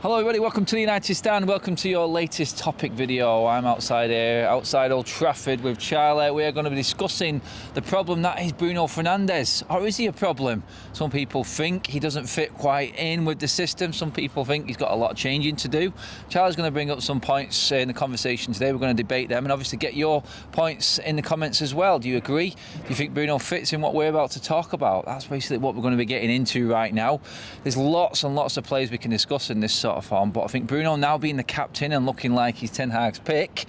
Hello everybody, welcome to the United Stand, welcome to your latest topic video. I'm outside here, outside Old Trafford with Charlie. We are going to be discussing the problem that is Bruno Fernandes. Or is he a problem? Some people think he doesn't fit quite in with the system. Some people think he's got a lot of changing to do. Charlie's going to bring up some points in the conversation today. We're going to debate them and obviously get your points in the comments as well. Do you agree? Do you think Bruno fits in what we're about to talk about? That's basically what we're going to be getting into right now. There's lots and lots of players we can discuss in this sort of form, but I think Bruno now being the captain and looking like he's Ten Hag's pick.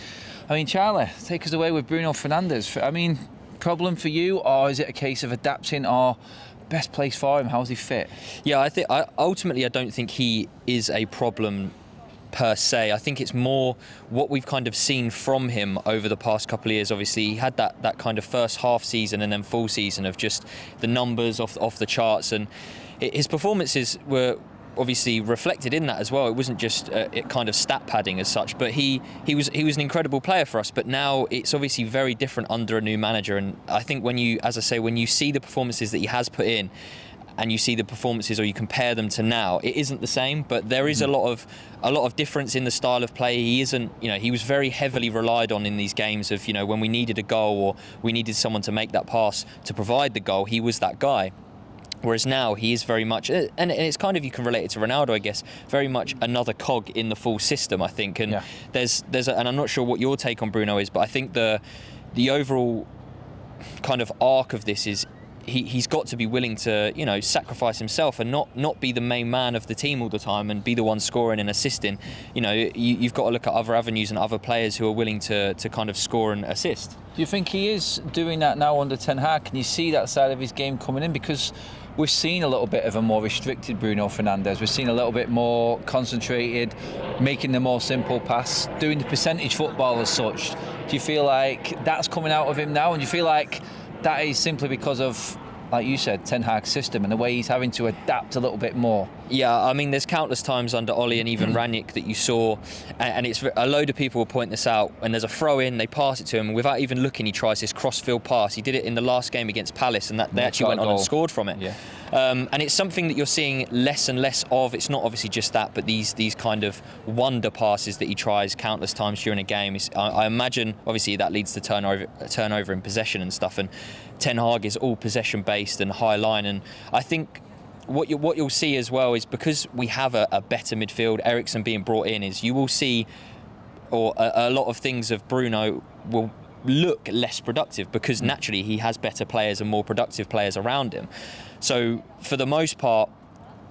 I mean, Charlie, take us away with Bruno Fernandes. I mean, problem for you, or is it a case of adapting, or best place for him? How's he fit? Yeah, ultimately I don't think he is a problem per se. I think it's more what we've kind of seen from him over the past couple of years. Obviously, he had that kind of first half season and then full season of just the numbers off the charts, and his performances were obviously reflected in that as well. It wasn't just kind of stat padding as such, but he was an incredible player for us. But now it's obviously very different under a new manager, and I think when you see the performances that he has put in, and you see the performances, or you compare them to now, it isn't the same. But there is a lot of difference in the style of play. He isn't, he was very heavily relied on in these games of, when we needed a goal or we needed someone to make that pass to provide the goal, he was that guy. Whereas now he is very much, and it's kind of, you can relate it to Ronaldo, I guess, very much another cog in the full system, I think. And and I'm not sure what your take on Bruno is, but I think the overall kind of arc of this is he's got to be willing to, sacrifice himself and not be the main man of the team all the time and be the one scoring and assisting. You've got to look at other avenues and other players who are willing to kind of score and assist. Do you think he is doing that now under Ten Hag? Can you see that side of his game coming in? Because we've seen a little bit of a more restricted Bruno Fernandes. We've seen a little bit more concentrated, making the more simple pass, doing the percentage football as such. Do you feel like that's coming out of him now? And do you feel like that is simply because of, like you said, Ten Hag's system and the way he's having to adapt a little bit more? Yeah, I mean, there's countless times under Ollie and even Ranić that you saw, and it's a load of people will point this out, and there's a throw in, they pass it to him, and without even looking, he tries this cross-field pass. He did it in the last game against Palace, and they actually went on and scored from it. Yeah. And it's something that you're seeing less and less of. It's not obviously just that, but these kind of wonder passes that he tries countless times during a game. I imagine, obviously, that leads to turnover in possession and stuff, and Ten Hag is all possession-based and high line, and I think what you'll see as well is, because we have a better midfield, Eriksen being brought in, is you will see, or a lot of things of Bruno will look less productive, because naturally he has better players and more productive players around him. So for the most part,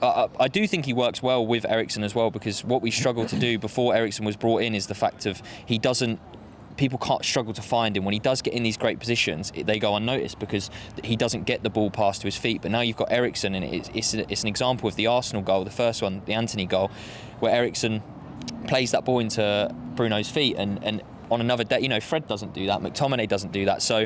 I do think he works well with Eriksen as well, because what we struggled to do before Eriksen was brought in is the fact of people can't struggle to find him. When he does get in these great positions, they go unnoticed because he doesn't get the ball past to his feet. But now you've got Eriksen, and it's an example of the Arsenal goal, the first one, the Antony goal, where Eriksen plays that ball into Bruno's feet, and on another day, Fred doesn't do that, McTominay doesn't do that. So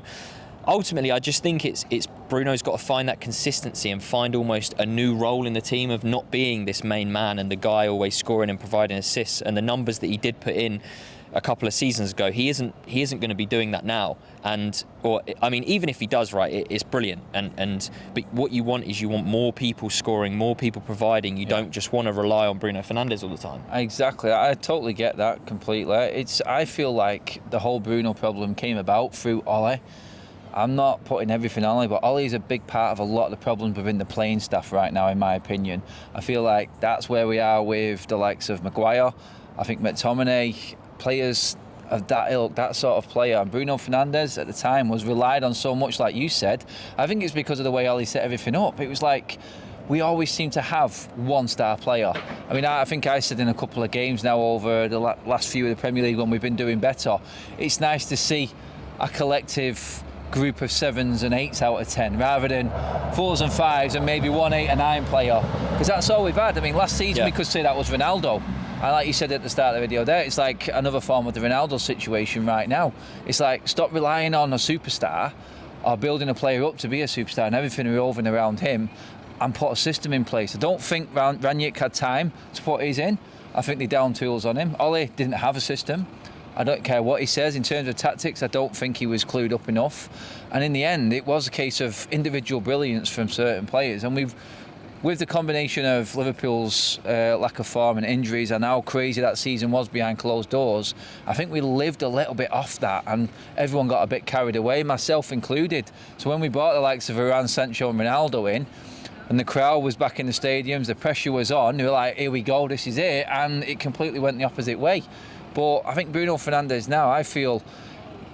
ultimately, I just think it's Bruno's got to find that consistency and find almost a new role in the team of not being this main man and the guy always scoring and providing assists. And the numbers that he did put in a couple of seasons ago, he isn't going to be doing that now. Even if he does, right, it's brilliant. But what you want is more people scoring, more people providing. You don't just want to rely on Bruno Fernandes all the time. Exactly, I totally get that completely. I feel like the whole Bruno problem came about through Ollie. I'm not putting everything on Ollie, but Ollie is a big part of a lot of the problems within the playing staff right now, in my opinion. I feel like that's where we are with the likes of Maguire. I think McTominay, players of that ilk, that sort of player. And Bruno Fernandes at the time was relied on so much, like you said. I think it's because of the way Ollie set everything up. It was like we always seem to have one star player. I mean, I think I said in a couple of games now over the last few of the Premier League when we've been doing better, it's nice to see a collective group of 7s and 8s out of 10 rather than 4s and 5s and maybe 1, 8 and 9 player, because that's all we've had. I mean, last season we could say that was Ronaldo, and like you said at the start of the video there, it's like another form of the Ronaldo situation right now. It's like, stop relying on a superstar or building a player up to be a superstar and everything revolving around him, and put a system in place. I don't think Ranić had time to put his in. I think they down tools on him. Ollie didn't have a system. I don't care what he says in terms of tactics. I don't think he was clued up enough. And in the end, it was a case of individual brilliance from certain players. And with the combination of Liverpool's lack of form and injuries and how crazy that season was behind closed doors, I think we lived a little bit off that, and everyone got a bit carried away, myself included. So when we brought the likes of Varane, Sancho and Ronaldo in, and the crowd was back in the stadiums, the pressure was on, they were like, here we go, this is it, and it completely went the opposite way. But I think Bruno Fernandes now, I feel,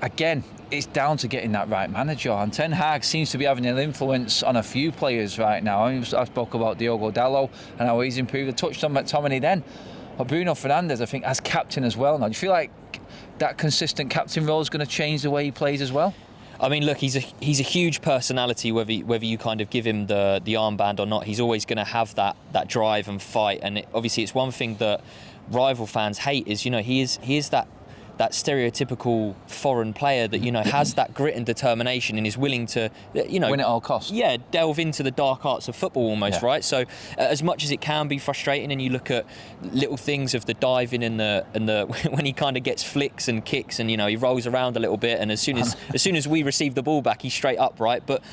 again, it's down to getting that right manager, and Ten Hag seems to be having an influence on a few players right now. I spoke about Diogo Dalot and how he's improved. I touched on McTominay then, but Bruno Fernandes, I think, as captain as well now. Do you feel like that consistent captain role is going to change the way he plays as well? I mean, look, he's a huge personality. Whether you kind of give him the armband or not, he's always going to have that drive and fight. And obviously, it's one thing that rival fans hate is, he is that stereotypical foreign player that, has that grit and determination and is willing to, win at all costs. Yeah, delve into the dark arts of football almost, right? So as much as it can be frustrating, and you look at little things of the diving and the when he kind of gets flicks and kicks and, he rolls around a little bit, and as soon as we receive the ball back, he's straight up, right? But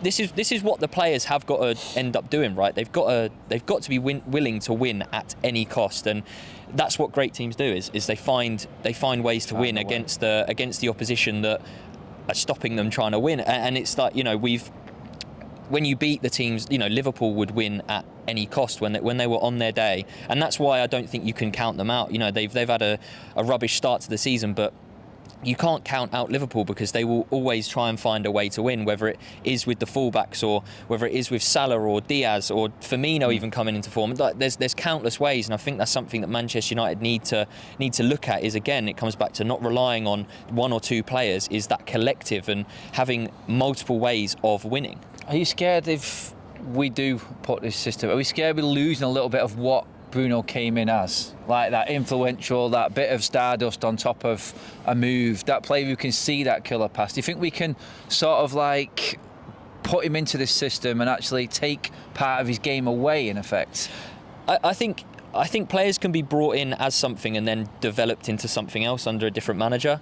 this is what the players have got to end up doing, right? They've got to be willing to win at any cost, and that's what great teams do is they find ways to win against the opposition that are stopping them trying to win. And it's like, when you beat the teams, Liverpool would win at any cost when they were on their day, and that's why I don't think you can count them out. They've had a rubbish start to the season, but you can't count out Liverpool because they will always try and find a way to win, whether it is with the fullbacks or whether it is with Salah or Diaz or Firmino even coming into form. Like, there's countless ways, and I think that's something that Manchester United need to look at. Is, again, it comes back to not relying on one or two players, is that collective and having multiple ways of winning. Are you scared if we do put this system? Are we scared we're losing a little bit of what Bruno came in as, like that influential, that bit of stardust on top of a move, that player who can see that killer pass? Do you think we can sort of like put him into this system and actually take part of his game away, in effect? I think players can be brought in as something and then developed into something else under a different manager.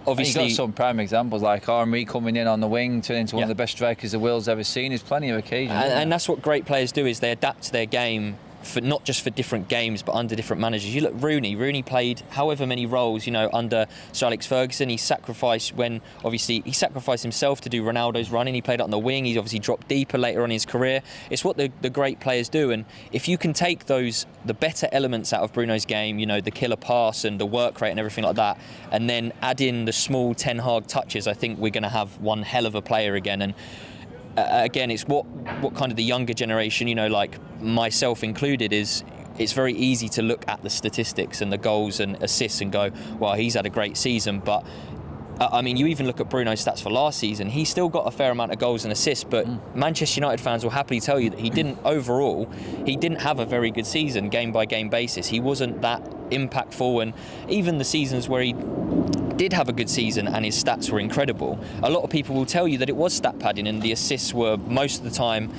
Obviously, you've got some prime examples like Henry coming in on the wing, turning into one of the best strikers the world's ever seen. There's plenty of occasions. And that's what great players do, is they adapt their game for not just for different games but under different managers. You look, Rooney played however many roles, under Sir Alex Ferguson. He sacrificed himself to do Ronaldo's running. He played out on the wing. He's obviously dropped deeper later on in his career. It's what the great players do, and if you can take the better elements out of Bruno's game, the killer pass and the work rate and everything like that, and then add in the small Ten Hag touches, I think we're going to have one hell of a player again. And again, it's what kind of the younger generation, like myself included, is it's very easy to look at the statistics and the goals and assists and go, well, he's had a great season. But I mean, you even look at Bruno's stats for last season, he still got a fair amount of goals and assists, but Manchester United fans will happily tell you that he didn't have a very good season game by game basis. He wasn't that impactful, and even the seasons where he did have a good season and his stats were incredible, a lot of people will tell you that it was stat padding, and the assists were most of the time,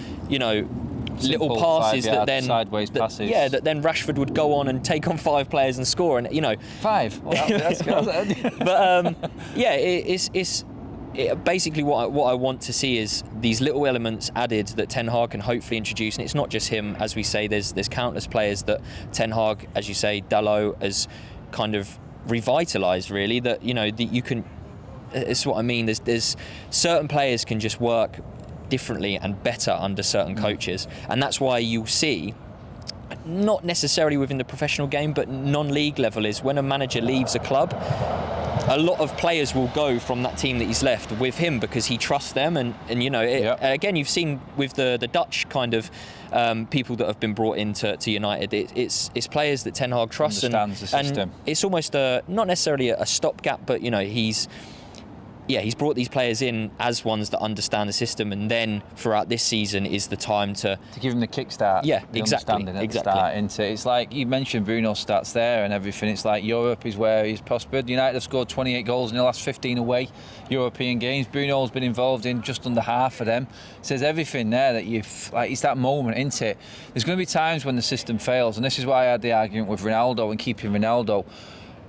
Simple little passes that then sideways passes. That then Rashford would go on and take on 5 players and score, and five. Well, that's good. But it's basically what I want to see is these little elements added that Ten Hag can hopefully introduce, and it's not just him, as we say. There's countless players that Ten Hag, as you say, Dalot has kind of revitalised, really. That that you can. It's what I mean. There's certain players can just work differently and better under certain coaches, and that's why you see, not necessarily within the professional game, but non-league level, is when a manager leaves a club, a lot of players will go from that team that he's left with him because he trusts them, and again, you've seen with the Dutch kind of people that have been brought into United, it's players that Ten Hag trusts, understands the system. and it's almost not necessarily a stopgap, but he's brought these players in as ones that understand the system, and then throughout this season is the time to give them the kickstart. Yeah, exactly. Understanding at the start, into it's like you mentioned Bruno's stats there and everything. It's like Europe is where he's prospered. United have scored 28 goals in the last 15 away European games. Bruno's been involved in just under half of them. It says everything there that it's that moment, isn't it? There's going to be times when the system fails, and this is why I had the argument with Ronaldo and keeping Ronaldo.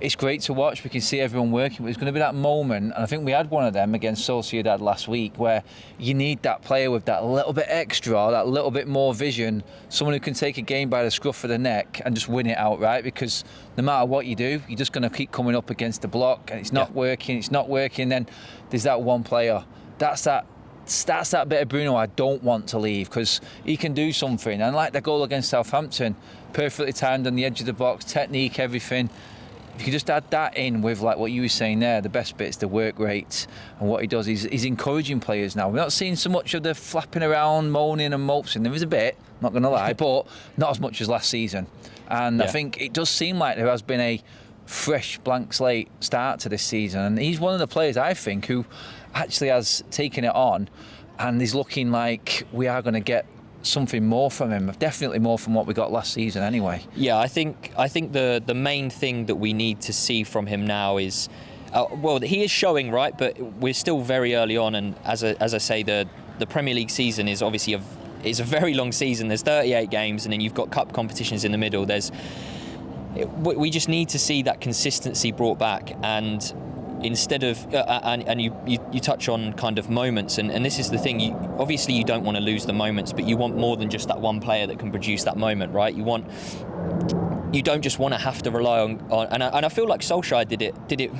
it's great to watch. We can see everyone working, but there's going to be that moment, and I think we had one of them against Sociedad last week, where you need that player with that little bit extra, that little bit more vision, someone who can take a game by the scruff of the neck and just win it outright, because no matter what you do, you're just going to keep coming up against the block, and it's not working, then there's that one player. That's that bit of Bruno I don't want to leave, because he can do something. And like the goal against Southampton, perfectly timed on the edge of the box, technique, everything. If you could just add that in with like what you were saying there, the best bit's the work rate, and what he does, he's encouraging players now. We're not seeing so much of the flapping around, moaning and moping. There is a bit, not going to lie, but not as much as last season. And I think it does seem like there has been a fresh blank slate start to this season, and he's one of the players I think who actually has taken it on, and he's looking like we are going to get something more from him, definitely more from what we got last season anyway. Yeah, I think the main thing that we need to see from him now is, well, he is showing, right, but we're still very early on, and as I say, the Premier League season is obviously it's a very long season. There's 38 games, and then you've got cup competitions in the middle. We just need to see that consistency brought back, and instead of and you touch on kind of moments, and this is the thing, obviously you don't want to lose the moments, but you want more than just that one player that can produce that moment, right? You don't just want to have to rely on and I feel like Solskjaer did it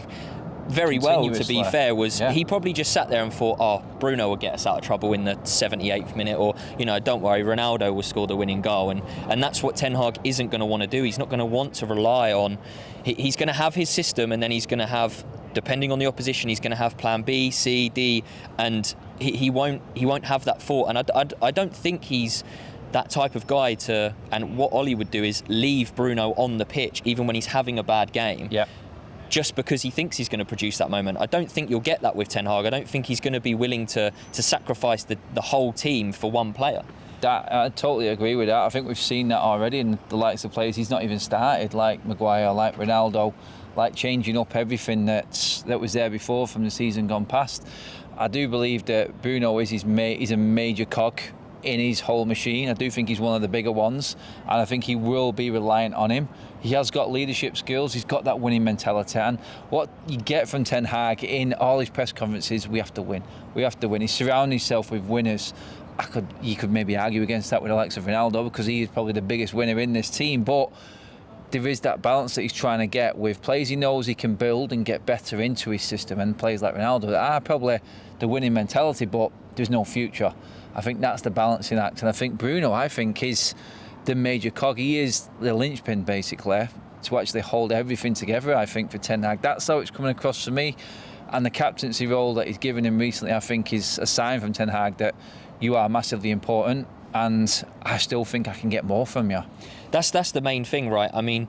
very well, to be fair. He probably just sat there and thought, oh, Bruno will get us out of trouble in the 78th minute, or, you know, don't worry, Ronaldo will score the winning goal, and that's what Ten Hag isn't going to want to do. He's not going to want to rely on, he's going to have his system, and then he's going to have, depending on the opposition, he's going to have plan B, C, D, and he won't have that thought. And I don't think he's that type of guy to, and what Ollie would do is leave Bruno on the pitch even when he's having a bad game. Yeah. Just because he thinks he's going to produce that moment. I don't think you'll get that with Ten Hag. I don't think he's going to be willing to sacrifice the whole team for one player. I totally agree with that. I think we've seen that already in the likes of players he's not even started, like Maguire, like Ronaldo, like changing up everything that was there before from the season gone past. I do believe that Bruno is he's a major cog in his whole machine. I do think he's one of the bigger ones, and I think he will be reliant on him. He has got leadership skills, he's got that winning mentality, and what you get from Ten Hag in all his press conferences, we have to win. We have to win. He's surrounding himself with winners. You could maybe argue against that with the likes of Ronaldo, because he is probably the biggest winner in this team, but there is that balance that he's trying to get with players he knows he can build and get better into his system, and players like Ronaldo that are probably the winning mentality, but there's no future. I think that's the balancing act, and I think Bruno, is the major cog. He is the linchpin, basically, to actually hold everything together, I think, for Ten Hag. That's how it's coming across for me, and the captaincy role that he's given him recently, I think, is a sign from Ten Hag that you are massively important, and I still think I can get more from you. That's the main thing, right? I mean,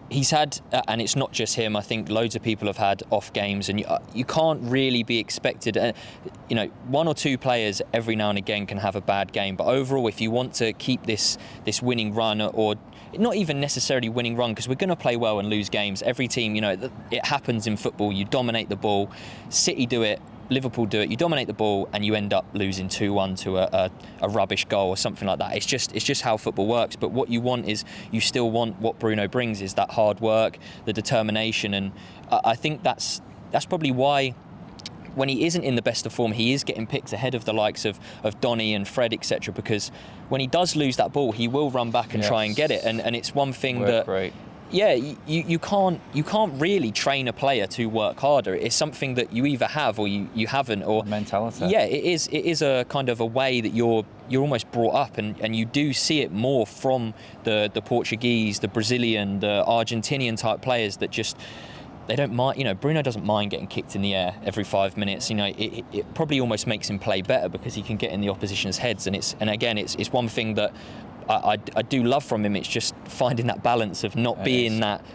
he's had, and it's not just him, I think loads of people have had off games, and you can't really be expected. You know, one or two players every now and again can have a bad game, but overall, if you want to keep this winning run, or not even necessarily winning run, because we're going to play well and lose games. Every team, you know, it happens in football. You dominate the ball. City do it. Liverpool do it. You dominate the ball and you end up losing 2-1 to a rubbish goal or something like that. It's just how football works. But what you want is, you still want what Bruno brings, is that hard work, the determination, and I think that's probably why, when he isn't in the best of form, he is getting picked ahead of the likes of Donny and Fred, etc. Because when he does lose that ball, he will run back and try and get it. And it's one thing yeah, you can't really train a player to work harder. It's something that you either have or you haven't, or mentality. Yeah, it is a kind of a way that you're almost brought up, and you do see it more from the Portuguese, the Brazilian, the Argentinian type players that just, they don't mind. You know, Bruno doesn't mind getting kicked in the air every 5 minutes. You know, it probably almost makes him play better because he can get in the opposition's heads, and again, it's one thing that I do love from him. It's just finding that balance of not being that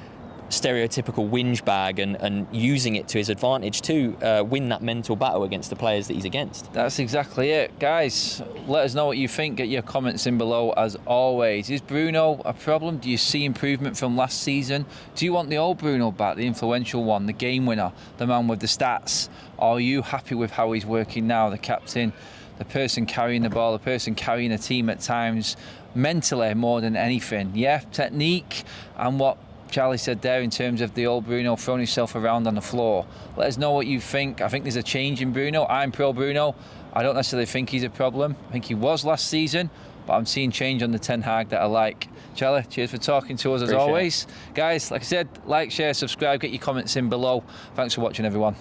stereotypical whinge bag, and using it to his advantage to win that mental battle against the players that he's against. That's exactly it. Guys, let us know what you think. Get your comments in below as always. Is Bruno a problem? Do you see improvement from last season? Do you want the old Bruno back, the influential one, the game winner, the man with the stats? Or are you happy with how he's working now, the captain, the person carrying the ball, the person carrying a team at times, mentally more than anything? Yeah, technique and what Charlie said there in terms of the old Bruno throwing himself around on the floor. Let us know what you think. I think there's a change in Bruno. I'm pro Bruno. I don't necessarily think he's a problem. I think he was last season, but I'm seeing change on the Ten Hag that I like. Charlie, cheers for talking to us as always. Guys, like I said, like, share, subscribe, get your comments in below. Thanks for watching, everyone.